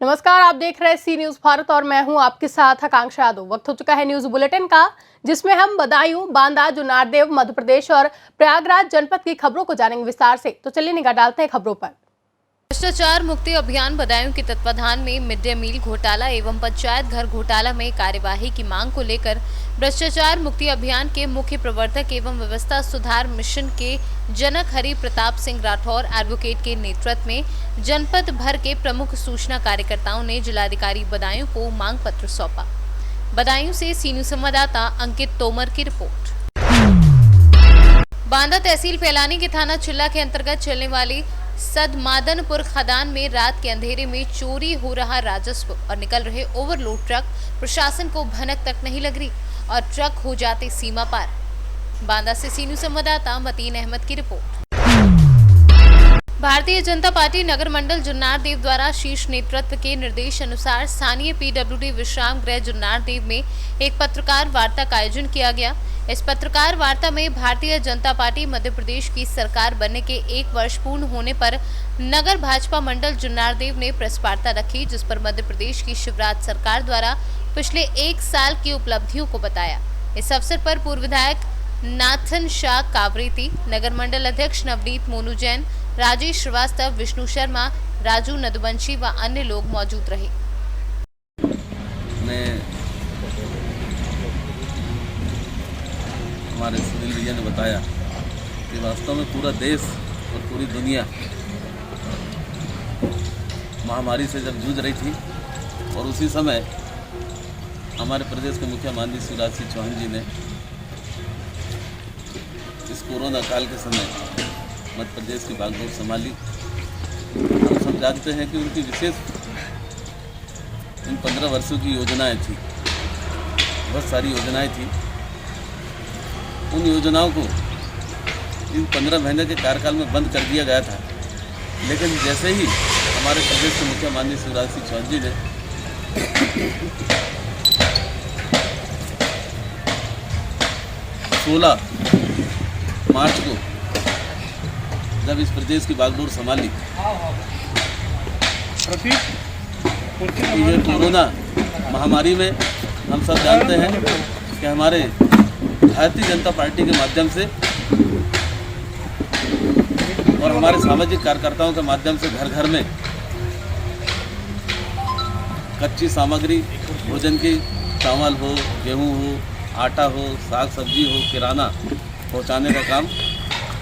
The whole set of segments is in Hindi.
नमस्कार, आप देख रहे हैं सी न्यूज भारत और मैं हूं आपके साथ आकांक्षा यादव। वक्त हो चुका है न्यूज बुलेटिन का, जिसमें हम बदायूं, बांदा, जुन्नारदेव, मध्य प्रदेश और प्रयागराज जनपद की खबरों को जानेंगे विस्तार से। तो चलिए निगाह डालते हैं खबरों पर। भ्रष्टाचार मुक्ति अभियान बदायूं के तत्वाधान में मिड डे मील घोटाला एवं पंचायत घर घोटाला में कार्यवाही की मांग को लेकर भ्रष्टाचार मुक्ति अभियान के मुख्य प्रवर्तक एवं व्यवस्था सुधार मिशन के जनक हरि प्रताप सिंह राठौर एडवोकेट के नेतृत्व में जनपद भर के प्रमुख सूचना कार्यकर्ताओं ने जिलाधिकारी बदायूं को मांग पत्र सौंपा। बदायूं से सीनू संवाददाता अंकित तोमर की रिपोर्ट। बांदा तहसील पैलानी के थाना चिल्ला के अंतर्गत चलने वाली सदमादनपुर खदान में रात के अंधेरे में चोरी हो रहा राजस्व और निकल रहे ओवरलोड ट्रक प्रशासन को भनक तक नहीं लग रही और ट्रक हो जाते सीमा पार। बांदा से सीनू संवाददाता मतीन अहमद की रिपोर्ट। भारतीय जनता पार्टी नगर मंडल जुन्नारदेव द्वारा शीर्ष नेतृत्व के निर्देश अनुसार स्थानीय पीडब्ल्यूडी विश्राम गृह जुन्नारदेव में एक पत्रकार वार्ता का आयोजन किया गया। इस पत्रकार वार्ता में भारतीय जनता पार्टी मध्य प्रदेश की सरकार बनने के 1 वर्ष पूर्ण होने पर नगर भाजपा मंडल जुन्नारदेव ने प्रेस वार्ता रखी, जिस पर मध्य प्रदेश की शिवराज सरकार द्वारा पिछले 1 साल की उपलब्धियों को बताया। इस अवसर पर पूर्व विधायक नाथन शाह कावरेती, नगर मंडल अध्यक्ष नवनीत मोनू जैन, राजेश श्रीवास्तव, विष्णु शर्मा, राजू नदवंशी व अन्य लोग मौजूद रहे। हमारे सुनील भैया ने बताया कि वास्तव में पूरा देश और पूरी दुनिया महामारी से जब जूझ रही थी और उसी समय हमारे प्रदेश के मुखिया माननीय शिवराज सिंह चौहान जी ने इस कोरोना काल के समय मध्य प्रदेश की बागडोर संभाली। हम सब जानते हैं कि उनकी विशेष इन 15 वर्षों की योजनाएं थी, बहुत सारी योजनाएं थी। उन योजनाओं को इन 15 महीने के कार्यकाल में बंद कर दिया गया था, लेकिन जैसे ही हमारे प्रदेश के मुखिया माननीय शिवराज सिंह चौहान जी ने 16 मार्च को जब इस प्रदेश की बागडोर संभाली, ये कोरोना महामारी में हम सब जानते हैं कि हमारे भारतीय जनता पार्टी के माध्यम से और हमारे सामाजिक कार्यकर्ताओं के माध्यम से घर घर में कच्ची सामग्री, भोजन की, चावल हो, गेहूं हो, आटा हो, साग सब्जी हो, किराना पहुंचाने का काम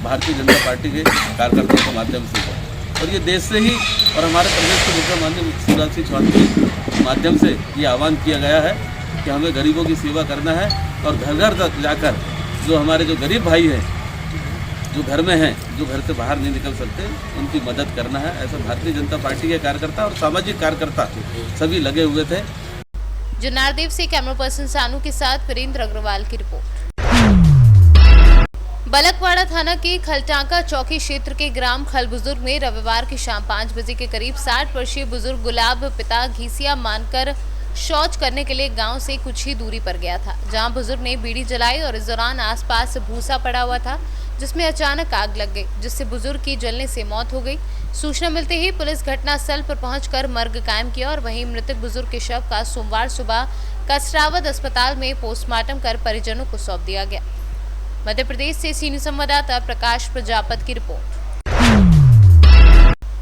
भारतीय जनता पार्टी के कार्यकर्ताओं के माध्यम से है। और ये देश से ही और हमारे प्रदेश के मुख्य माननीय शिवराज सिंह चौहान के माध्यम से ये आह्वान किया गया है कि हमें गरीबों की सेवा करना है और घर घर तक जाकर जो हमारे जो गरीब भाई हैं, जो घर में हैं, जो घर से बाहर नहीं निकल सकते, उनकी मदद करना है। ऐसा भारतीय जनता पार्टी के कार्यकर्ता और सामाजिक कार्यकर्ता सभी लगे हुए थे। जुन्नारदेव से कैमरा पर्सन सानू के साथ वीरेंद्र अग्रवाल की रिपोर्ट। बलकवाड़ा थाना के खलटांका चौकी क्षेत्र के ग्राम खलबुजुर्ग में रविवार की शाम 5 बजे के करीब 60 वर्षीय बुजुर्ग गुलाब पिता घीसिया मानकर शौच करने के लिए गांव से कुछ ही दूरी पर गया था, जहां बुजुर्ग ने बीड़ी जलाई और इस दौरान आसपास भूसा पड़ा हुआ था, जिसमें अचानक आग लग गई, जिससे बुजुर्ग की जलने से मौत हो गई। सूचना मिलते ही पुलिस घटनास्थल पर पहुंचकर मर्ग कायम किया और वहीं मृतक बुजुर्ग के शव का सोमवार सुबह कसरावद अस्पताल में पोस्टमार्टम कर परिजनों को सौंप दिया गया। मध्य प्रदेश से सीनियर संवाददाता प्रकाश प्रजापत की रिपोर्ट।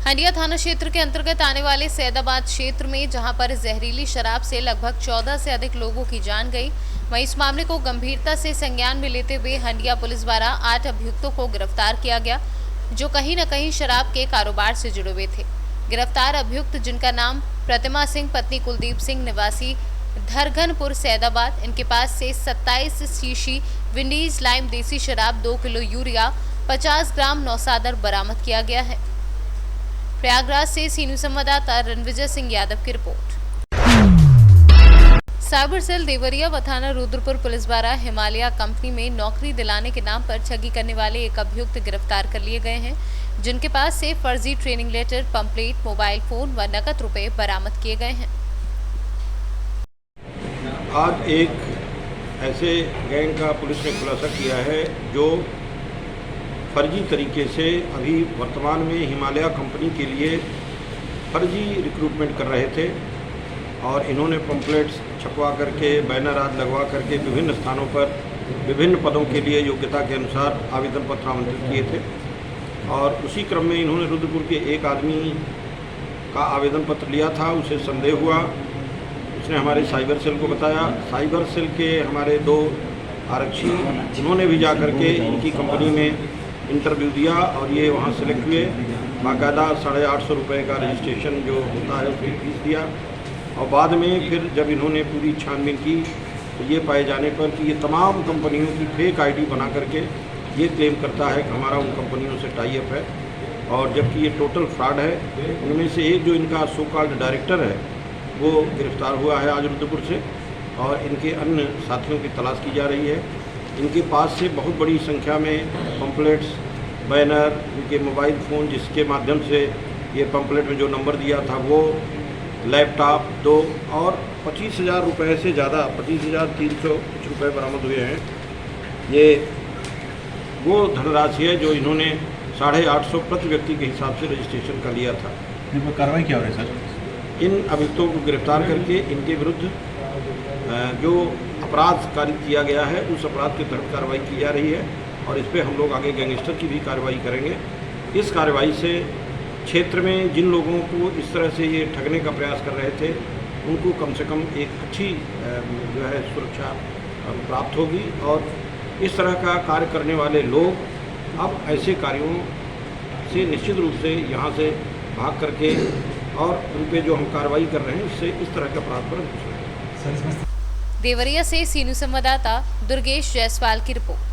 हंडिया थाना क्षेत्र के अंतर्गत आने वाले सैदाबाद क्षेत्र में जहां पर जहरीली शराब से लगभग 14 से अधिक लोगों की जान गई, वहीं इस मामले को गंभीरता से संज्ञान में लेते हुए हंडिया पुलिस द्वारा 8 अभियुक्तों को गिरफ्तार किया गया, जो कहीं न कहीं शराब के कारोबार से जुड़े हुए थे। गिरफ्तार अभियुक्त, जिनका नाम प्रतिमा सिंह पत्नी कुलदीप सिंह निवासी धरघनपुर सैदाबाद, इनके पास से 27 शीशी विंडीज लाइम देसी शराब, 2 किलो यूरिया, 50 ग्राम नौसादर बरामद किया गया है। प्रयागराज से सीनू संवाददाता रणविजय सिंह यादव की रिपोर्ट। साइबर सेल देवरिया व थाना रुद्रपुर पुलिस द्वारा हिमालय कंपनी में नौकरी दिलाने के नाम पर ठगी करने वाले एक अभियुक्त गिरफ्तार कर लिए गए हैं, जिनके पास से फर्जी training letter, pamphlet, mobile phone व नकद रुपए बरामद किए गए हैं। आज एक ऐसे गैंग का पुलिस ने खुलासा किया है जो फर्जी तरीके से अभी वर्तमान में हिमालय कंपनी के लिए फर्जी रिक्रूटमेंट कर रहे थे और इन्होंने पम्पलेट्स छपवा करके, बैनर आदि लगवा करके विभिन्न स्थानों पर विभिन्न पदों के लिए योग्यता के अनुसार आवेदन पत्र आमंत्रित किए थे। और उसी क्रम में इन्होंने रुद्रपुर के एक आदमी का आवेदन पत्र लिया था। उसे संदेह हुआ, उसने हमारे साइबर सेल को बताया। साइबर सेल के हमारे 2 आरक्षी उन्होंने भी जा करके इनकी कंपनी में इंटरव्यू दिया और ये वहाँ सेलेक्ट हुए। बाकायदा 850 रुपये का रजिस्ट्रेशन जो होता है उसकी फीस दिया। और बाद में फिर जब इन्होंने पूरी छानबीन की तो ये पाए जाने पर कि ये तमाम कंपनियों की फेक आईडी बना करके ये क्लेम करता है कि हमारा उन कंपनियों से टाई अप है, और जबकि ये टोटल फ्रॉड है। उनमें से एक जो इनका सो कॉल्ड डायरेक्टर है वो गिरफ्तार हुआ है आज रुद्रपुर से, और इनके अन्य साथियों की तलाश की जा रही है। इनके पास से बहुत बड़ी संख्या में पम्पलेट्स, बैनर, इनके मोबाइल फ़ोन जिसके माध्यम से ये पम्पलेट में जो नंबर दिया था वो, लैपटॉप 2 और 25,000 रुपये से ज़्यादा 25,300 कुछ रुपये बरामद हुए हैं। ये वो धनराशि है जो इन्होंने 850 प्रति व्यक्ति के हिसाब से रजिस्ट्रेशन का लिया था। इन पर कार्रवाई क्या हो रही है सर? इन अभियुक्तों को गिरफ्तार करके इनके विरुद्ध जो अपराध कारित किया गया है उस अपराध के तहत कार्रवाई की जा रही है, और इस पर हम लोग आगे गैंगस्टर की भी कार्रवाई करेंगे। इस कार्रवाई से क्षेत्र में जिन लोगों को इस तरह से ये ठगने का प्रयास कर रहे थे उनको कम से कम एक अच्छी जो है सुरक्षा प्राप्त होगी, और इस तरह का कार्य करने वाले लोग अब ऐसे कार्यों से निश्चित रूप से यहाँ से भाग करके और उन पे जो हम कार्रवाई कर रहे हैं उससे इस तरह के अपराध पर अंकुश लगाएंगे। देवरिया से सीनू संवाददाता दुर्गेश जायसवाल की रिपोर्ट।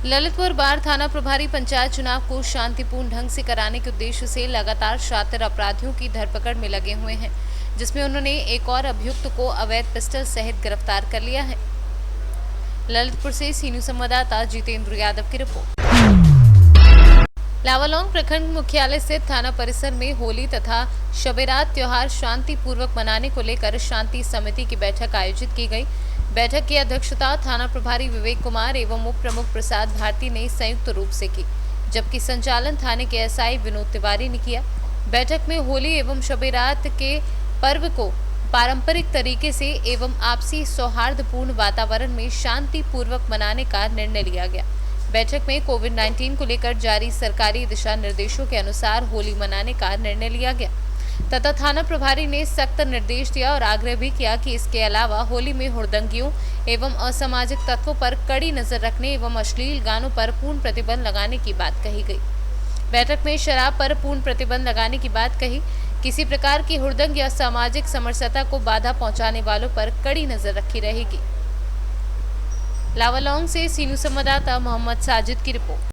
ललितपुर बार थाना प्रभारी पंचायत चुनाव को शांतिपूर्ण ढंग से कराने के उद्देश्य से लगातार शातिर अपराधियों की धरपकड़ में लगे हुए हैं, जिसमें उन्होंने एक और अभियुक्त को अवैध पिस्टल सहित गिरफ्तार कर लिया है। ललितपुर से सीनू संवाददाता जितेंद्र यादव की रिपोर्ट। लावालौंग प्रखंड मुख्यालय स्थित थाना परिसर में होली तथा शबेरात त्योहार शांतिपूर्वक मनाने को लेकर शांति समिति की बैठक आयोजित की गई। बैठक की अध्यक्षता थाना प्रभारी विवेक कुमार एवं उप प्रमुख प्रसाद भारती ने संयुक्त रूप से की, जबकि संचालन थाने के एसआई विनोद तिवारी ने किया। बैठक में होली एवं शबेरात के पर्व को पारंपरिक तरीके से एवं आपसी सौहार्दपूर्ण वातावरण में शांतिपूर्वक मनाने का निर्णय लिया गया। बैठक में कोविड-19 को लेकर जारी सरकारी दिशा निर्देशों के अनुसार होली मनाने का निर्णय लिया गया तथा थाना प्रभारी ने सख्त निर्देश दिया और आग्रह भी किया कि इसके अलावा होली में हुड़दंगियों एवं असामाजिक तत्वों पर कड़ी नजर रखने एवं अश्लील गानों पर पूर्ण प्रतिबंध लगाने की बात कही गई। बैठक में शराब पर पूर्ण प्रतिबंध लगाने की बात कही। किसी प्रकार की हुड़दंग या सामाजिक समरसता को बाधा पहुंचाने वालों पर कड़ी नजर रखी रहेगी। लावालौंग से सीनू संवाददाता मोहम्मद साजिद की रिपोर्ट।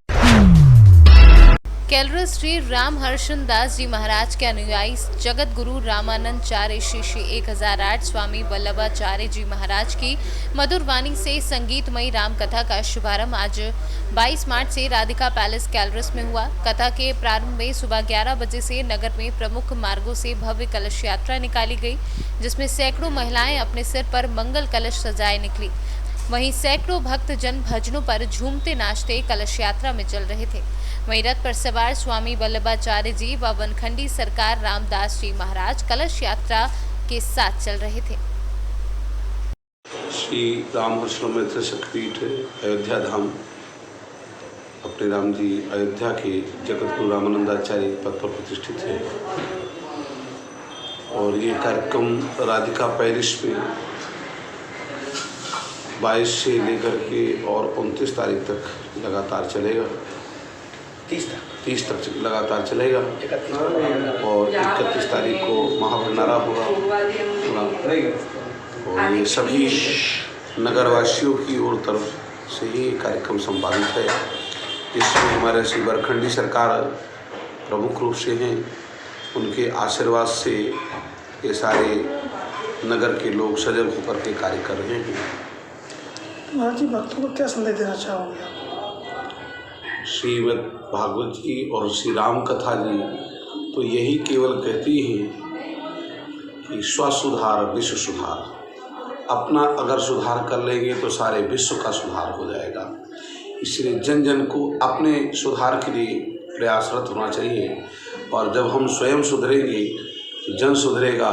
कैलरस श्री राम हर्षन दास जी महाराज के अनुयायी जगत गुरु रामानंदाचार्य श्री 1008 स्वामी वल्लभाचार्य जी महाराज की मधुर वाणी से संगीतमयी राम कथा का शुभारंभ आज 22 मार्च से राधिका पैलेस कैलरस में हुआ। कथा के प्रारंभ में सुबह 11 बजे से नगर में प्रमुख मार्गों से भव्य कलश यात्रा निकाली गई, जिसमें सैकड़ों महिलाएं अपने सिर पर मंगल कलश सजाए निकली। वहीं सैकड़ों भक्त जन भजनों पर झूमते नाचते कलश यात्रा में चल रहे थे। वहीं रथ पर सवार स्वामी वल्लभाचार्य जी व वनखंडी सरकार रामदास जी महाराज कलश यात्रा के साथ चल रहे थे। श्री रामहर्षण शक्तिपीठ अयोध्या धाम अपने राम जी अयोध्या के जगत गुरु रामानंदाचार्य पद पर प्रतिष्ठित है, और ये कार्यक्रम राधिका पैरिश में 22 से लेकर के और 29 तारीख तक लगातार चलेगा। 30 तक लगातार चलेगा, और 31 तारीख को महाभंडारा होगा। और ये सभी नगरवासियों की ओर तरफ से ही कार्यक्रम संपादित है। इसमें हमारे श्री वनखंडी सरकार प्रमुख रूप से हैं, उनके आशीर्वाद से ये सारे नगर के लोग सजग होकर के कार्य कर रहे हैं। महाराज जी, भक्तों को क्या संदेश देना चाहोगे? श्रीमद् भागवत जी और श्री राम कथा जी तो यही केवल कहती हैं कि स्व सुधार विश्व सुधार। अपना अगर सुधार कर लेंगे तो सारे विश्व का सुधार हो जाएगा। इसलिए जन जन को अपने सुधार के लिए प्रयासरत होना चाहिए। और जब हम स्वयं सुधरेंगे तो जन सुधरेगा,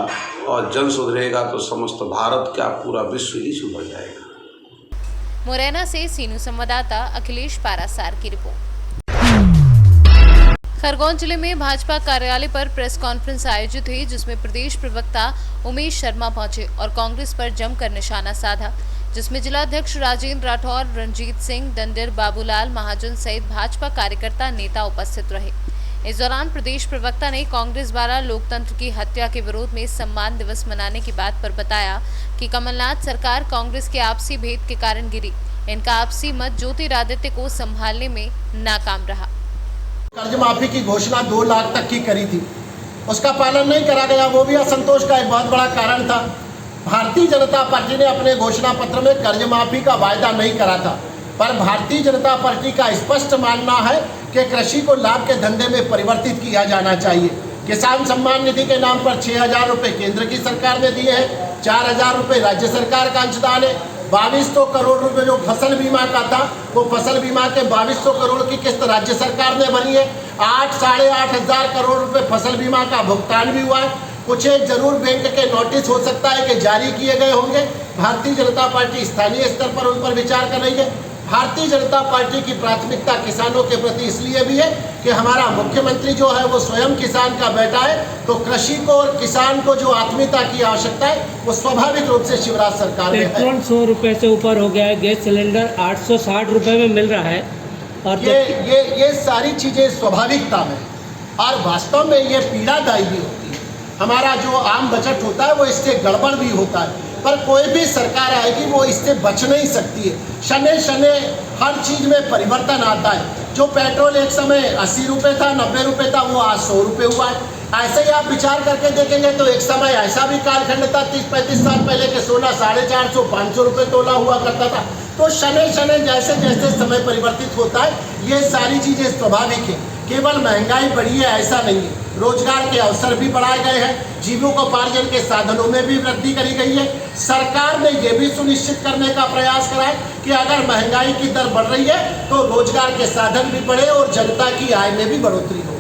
और जन सुधरेगा तो समस्त भारत का पूरा विश्व ही सुधर जाएगा। मुरैना से सीनू संवाददाता अखिलेश पारासार की रिपोर्ट। खरगोन जिले में भाजपा कार्यालय पर प्रेस कॉन्फ्रेंस आयोजित हुई, जिसमें प्रदेश प्रवक्ता उमेश शर्मा पहुंचे और कांग्रेस पर जमकर निशाना साधा, जिसमें जिलाध्यक्ष राजेंद्र राठौर, रंजीत सिंह, डंडर, बाबूलाल महाजन सहित भाजपा कार्यकर्ता नेता उपस्थित रहे। इस दौरान प्रदेश प्रवक्ता ने कांग्रेस द्वारा लोकतंत्र की हत्या के विरोध में सम्मान दिवस मनाने की बात पर बताया कि कमलनाथ सरकार कांग्रेस के आपसी भेद के कारण गिरी। इनका आपसी मत ज्योतिरादित्य को संभालने में नाकाम रहा। कर्ज माफी की घोषणा 2 लाख तक की करी थी, उसका पालन नहीं करा गया, वो भी असंतोष का एक बहुत बड़ा कारण था। भारतीय जनता पार्टी ने अपने घोषणा पत्र में कर्ज माफी का वायदा नहीं करा था, पर भारतीय जनता पार्टी का स्पष्ट मानना है कि कृषि को लाभ के धंधे में परिवर्तित किया जाना चाहिए। किसान सम्मान निधि के नाम पर 6,000 रुपये केंद्र की सरकार ने दिए हैं, 4,000 रुपये राज्य सरकार का अंशदान है। 2200 करोड़ रुपए जो फसल बीमा का था, वो फसल बीमा के 2200 करोड़ की किस्त राज्य सरकार ने भरी है। 8-8.5 हज़ार करोड़ रुपए फसल बीमा का भुगतान भी हुआ है। कुछ एक जरूर बैंक के नोटिस हो सकता है कि जारी किए गए होंगे। भारतीय जनता पार्टी स्थानीय स्तर पर उन पर विचार कर रही है। भारतीय जनता पार्टी की प्राथमिकता किसानों के प्रति इसलिए भी है कि हमारा मुख्यमंत्री जो है वो स्वयं किसान का बेटा है, तो कृषि को और किसान को जो आत्मीयता की आवश्यकता है वो स्वाभाविक रूप से शिवराज सरकार में है। पेट्रोल 100 रुपये से ऊपर हो गया है, गैस सिलेंडर 860 रुपये में मिल रहा है, और ये सारी चीज़ें स्वाभाविकता में और वास्तव में ये पीड़ादायी भी होती है। हमारा जो आम बजट होता है वो इससे गड़बड़ भी होता है, पर कोई भी सरकार आएगी वो इससे बच नहीं सकती है। शने शने हर चीज़ में परिवर्तन आता है। जो पेट्रोल एक समय 80 रुपये था, 90 रुपये था, वो आज 100 रुपये हुआ है। ऐसे ही आप विचार करके देखेंगे तो एक समय ऐसा भी कालखंड था 30-35 साल पहले के सोना 450-500 रुपये तोला हुआ करता था। तो शने शने जैसे जैसे समय परिवर्तित होता है, ये सारी चीज़ें स्वाभाविक है। केवल महंगाई बढ़ी है ऐसा नहीं है, रोजगार के अवसर भी बढ़ाए गए हैं, जीविकोपार्जन के साधनों में भी वृद्धि करी गई है। सरकार ने यह भी सुनिश्चित करने का प्रयास करा है कि अगर महंगाई की दर बढ़ रही है तो रोजगार के साधन भी बढ़े और जनता की आय में भी बढ़ोतरी हो।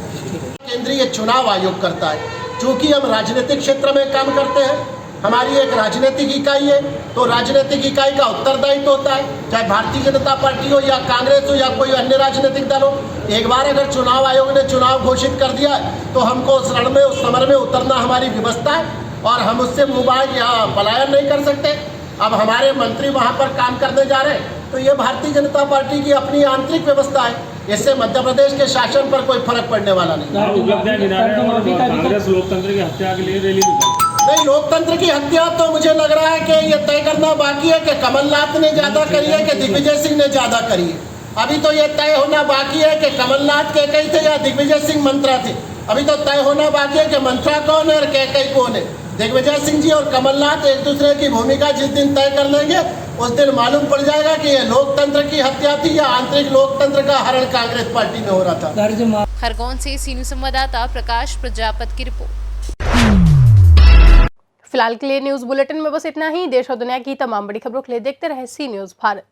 केंद्रीय चुनाव आयोग करता है, चूँकि हम राजनीतिक क्षेत्र में काम करते हैं, हमारी एक राजनीतिक इकाई है, तो राजनीतिक इकाई का उत्तरदायित्व होता है, चाहे भारतीय जनता पार्टी हो या कांग्रेस हो या कोई अन्य राजनीतिक दल हो। एक बार अगर चुनाव आयोग ने चुनाव घोषित कर दिया तो हमको उस रण में, उस समर में उतरना हमारी व्यवस्था है और हम उससे मुबाह या पलायन नहीं कर सकते। अब हमारे मंत्री वहाँ पर काम करने जा रहे हैं, तो ये भारतीय जनता पार्टी की अपनी आंतरिक व्यवस्था है, इससे मध्य प्रदेश के शासन पर कोई फर्क पड़ने वाला नहीं। कांग्रेस लोकतंत्र की हत्या के लिए रैली नहीं, लोकतंत्र की हत्या तो मुझे लग रहा है कि ये तय करना बाकी है कि कमलनाथ ने ज़्यादा करी है कि दिग्विजय सिंह ने ज़्यादा करी है। अभी तो ये तय होना बाकी है कि कमलनाथ कैकई थे या दिग्विजय सिंह मंत्रा थे। अभी तो तय होना बाकी है कि मंत्रा कौन है और कैकई कौन है। दिग्विजय सिंह जी और कमलनाथ एक दूसरे की भूमिका जिस दिन तय कर लेंगे उस दिन मालूम पड़ जाएगा कि ये लोकतंत्र की हत्या थी या आंतरिक लोकतंत्र का हरण कांग्रेस पार्टी में हो रहा था। खरगोन से सीनियर संवाददाता प्रकाश प्रजापत की रिपोर्ट। फिलहाल के लिए न्यूज बुलेटिन में बस इतना ही। देश और दुनिया की तमाम बड़ी खबरों के लिए देखते रहे सी न्यूज भारत।